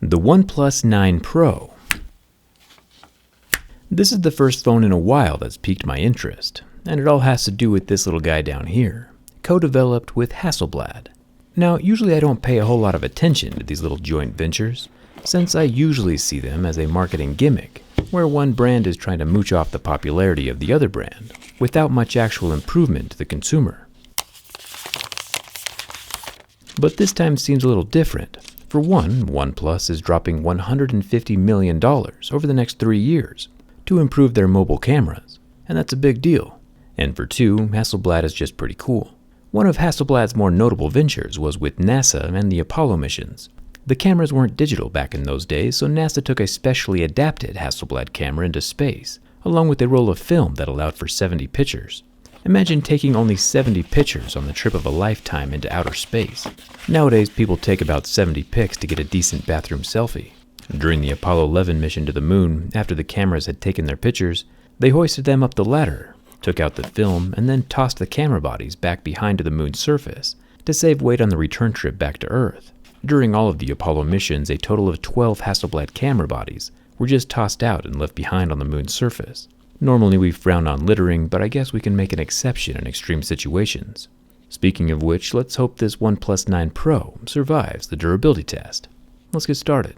The OnePlus 9 Pro. This is the first phone in a while that's piqued my interest, and it all has to do with this little guy down here, co-developed with Hasselblad. Now, usually I don't pay a whole lot of attention to these little joint ventures, since I usually see them as a marketing gimmick, where one brand is trying to mooch off the popularity of the other brand, without much actual improvement to the consumer. But this time seems a little different. For one, OnePlus is dropping $150 million over the next 3 years to improve their mobile cameras, and that's a big deal. And for two, Hasselblad is just pretty cool. One of Hasselblad's more notable ventures was with NASA and the Apollo missions. The cameras weren't digital back in those days, so NASA took a specially adapted Hasselblad camera into space, along with a roll of film that allowed for 70 pictures. Imagine taking only 70 pictures on the trip of a lifetime into outer space. Nowadays, people take about 70 pics to get a decent bathroom selfie. During the Apollo 11 mission to the moon, after the cameras had taken their pictures, they hoisted them up the ladder, took out the film, and then tossed the camera bodies back behind to the moon's surface to save weight on the return trip back to Earth. During all of the Apollo missions, a total of 12 Hasselblad camera bodies were just tossed out and left behind on the moon's surface. Normally we frown on littering, but I guess we can make an exception in extreme situations. Speaking of which, let's hope this OnePlus 9 Pro survives the durability test. Let's get started.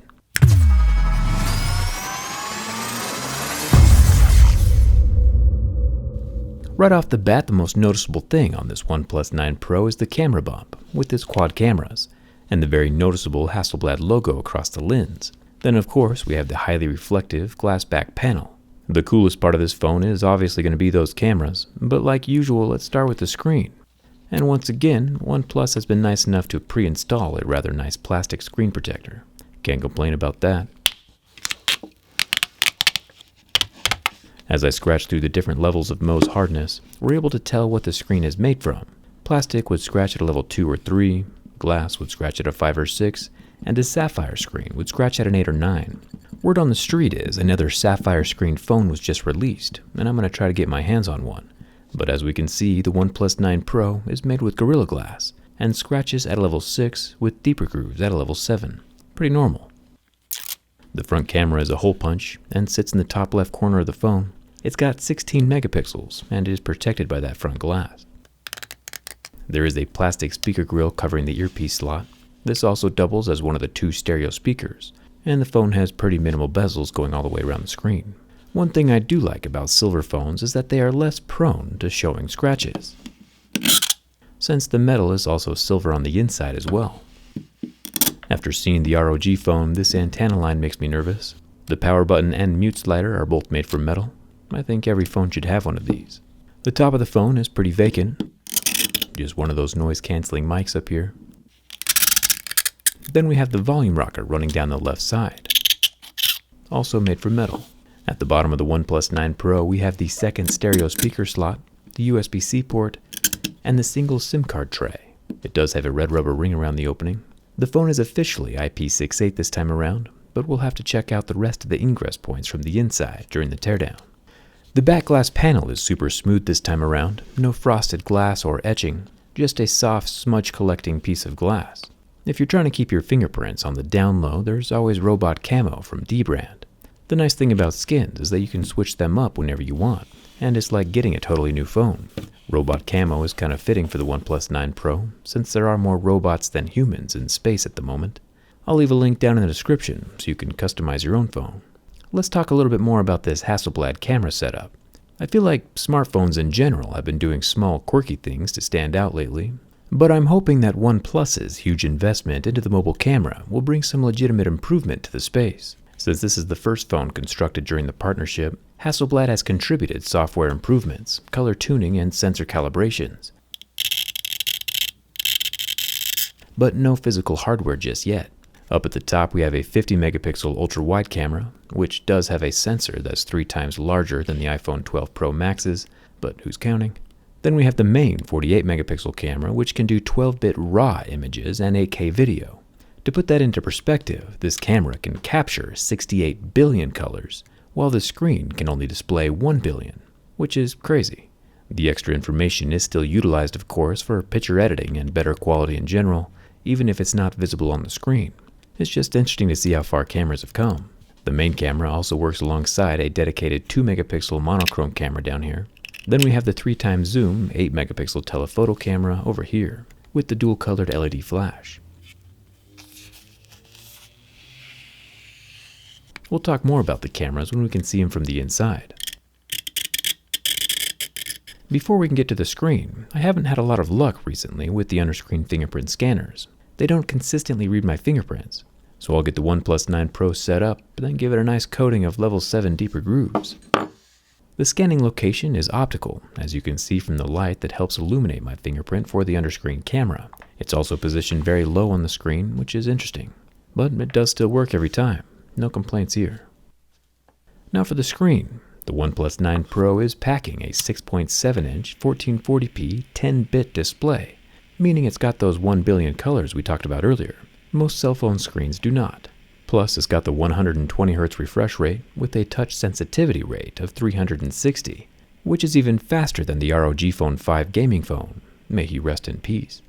Right off the bat, the most noticeable thing on this OnePlus 9 Pro is the camera bump, with its quad cameras, and the very noticeable Hasselblad logo across the lens. Then of course we have the highly reflective glass back panel. The coolest part of this phone is obviously going to be those cameras, but like usual, let's start with the screen. And once again, OnePlus has been nice enough to pre-install a rather nice plastic screen protector. Can't complain about that. As I scratch through the different levels of Mohs hardness, we're able to tell what the screen is made from. Plastic would scratch at a level 2 or 3, glass would scratch at a 5 or 6, and a sapphire screen would scratch at an 8 or 9. Word on the street is another sapphire screen phone was just released, and I'm going to try to get my hands on one. But as we can see, the OnePlus 9 Pro is made with Gorilla Glass, and scratches at a level 6 with deeper grooves at a level 7. Pretty normal. The front camera is a hole punch, and sits in the top left corner of the phone. It's got 16 megapixels, and is protected by that front glass. There is a plastic speaker grill covering the earpiece slot. This also doubles as one of the 2 stereo speakers, and the phone has pretty minimal bezels going all the way around the screen. One thing I do like about silver phones is that they are less prone to showing scratches, since the metal is also silver on the inside as well. After seeing the ROG phone, this antenna line makes me nervous. The power button and mute slider are both made from metal. I think every phone should have one of these. The top of the phone is pretty vacant. Just one of those noise-canceling mics up here. Then we have the volume rocker running down the left side, also made from metal. At the bottom of the OnePlus 9 Pro, we have the second stereo speaker slot, the USB-C port, and the single SIM card tray. It does have a red rubber ring around the opening. The phone is officially IP68 this time around, but we'll have to check out the rest of the ingress points from the inside during the teardown. The back glass panel is super smooth this time around, no frosted glass or etching, just a soft smudge collecting piece of glass. If you're trying to keep your fingerprints on the down low, there's always robot camo from D-brand. The nice thing about skins is that you can switch them up whenever you want, and it's like getting a totally new phone. Robot camo is kind of fitting for the OnePlus 9 Pro, since there are more robots than humans in space at the moment. I'll leave a link down in the description so you can customize your own phone. Let's talk a little bit more about this Hasselblad camera setup. I feel like smartphones in general have been doing small quirky things to stand out lately. But I'm hoping that OnePlus's huge investment into the mobile camera will bring some legitimate improvement to the space. Since this is the first phone constructed during the partnership, Hasselblad has contributed software improvements, color tuning, and sensor calibrations. But no physical hardware just yet. Up at the top we have a 50 megapixel ultra-wide camera, which does have a sensor that's 3 times larger than the iPhone 12 Pro Max's, but who's counting? Then we have the main 48 megapixel camera, which can do 12-bit RAW images and 8K video. To put that into perspective, this camera can capture 68 billion colors, while the screen can only display 1 billion, which is crazy. The extra information is still utilized, of course, for picture editing and better quality in general, even if it's not visible on the screen. It's just interesting to see how far cameras have come. The main camera also works alongside a dedicated 2 megapixel monochrome camera down here. Then we have the 3x zoom 8 megapixel telephoto camera over here with the dual colored LED flash. We'll talk more about the cameras when we can see them from the inside. Before we can get to the screen, I haven't had a lot of luck recently with the under-screen fingerprint scanners. They don't consistently read my fingerprints. So I'll get the OnePlus 9 Pro set up, but then give it a nice coating of level 7 deeper grooves. The scanning location is optical, as you can see from the light that helps illuminate my fingerprint for the underscreen camera. It's also positioned very low on the screen, which is interesting. But it does still work every time. No complaints here. Now for the screen. The OnePlus 9 Pro is packing a 6.7-inch 1440p 10-bit display, meaning it's got those 1 billion colors we talked about earlier. Most cell phone screens do not. Plus, it's got the 120Hz refresh rate with a touch sensitivity rate of 360, which is even faster than the ROG Phone 5 gaming phone. May he rest in peace.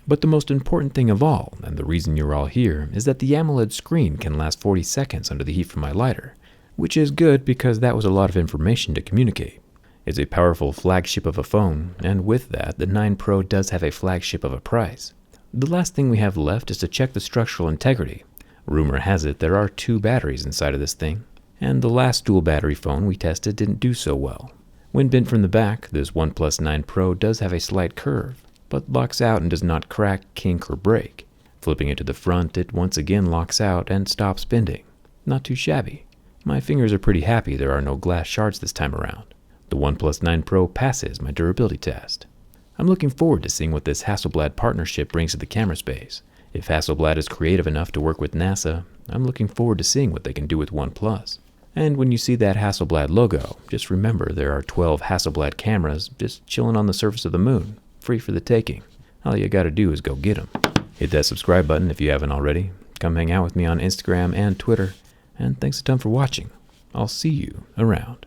But the most important thing of all, and the reason you're all here, is that the AMOLED screen can last 40 seconds under the heat from my lighter, which is good because that was a lot of information to communicate. It's a powerful flagship of a phone, and with that, the 9 Pro does have a flagship of a price. The last thing we have left is to check the structural integrity. Rumor has it there are 2 batteries inside of this thing, and the last dual battery phone we tested didn't do so well. When bent from the back, this OnePlus 9 Pro does have a slight curve, but locks out and does not crack, kink, or break. Flipping it to the front, it once again locks out and stops bending. Not too shabby. My fingers are pretty happy there are no glass shards this time around. The OnePlus 9 Pro passes my durability test. I'm looking forward to seeing what this Hasselblad partnership brings to the camera space. If Hasselblad is creative enough to work with NASA, I'm looking forward to seeing what they can do with OnePlus. And when you see that Hasselblad logo, just remember there are 12 Hasselblad cameras just chilling on the surface of the moon, free for the taking. All you gotta do is go get them. Hit that subscribe button if you haven't already. Come hang out with me on Instagram and Twitter. And thanks a ton for watching. I'll see you around.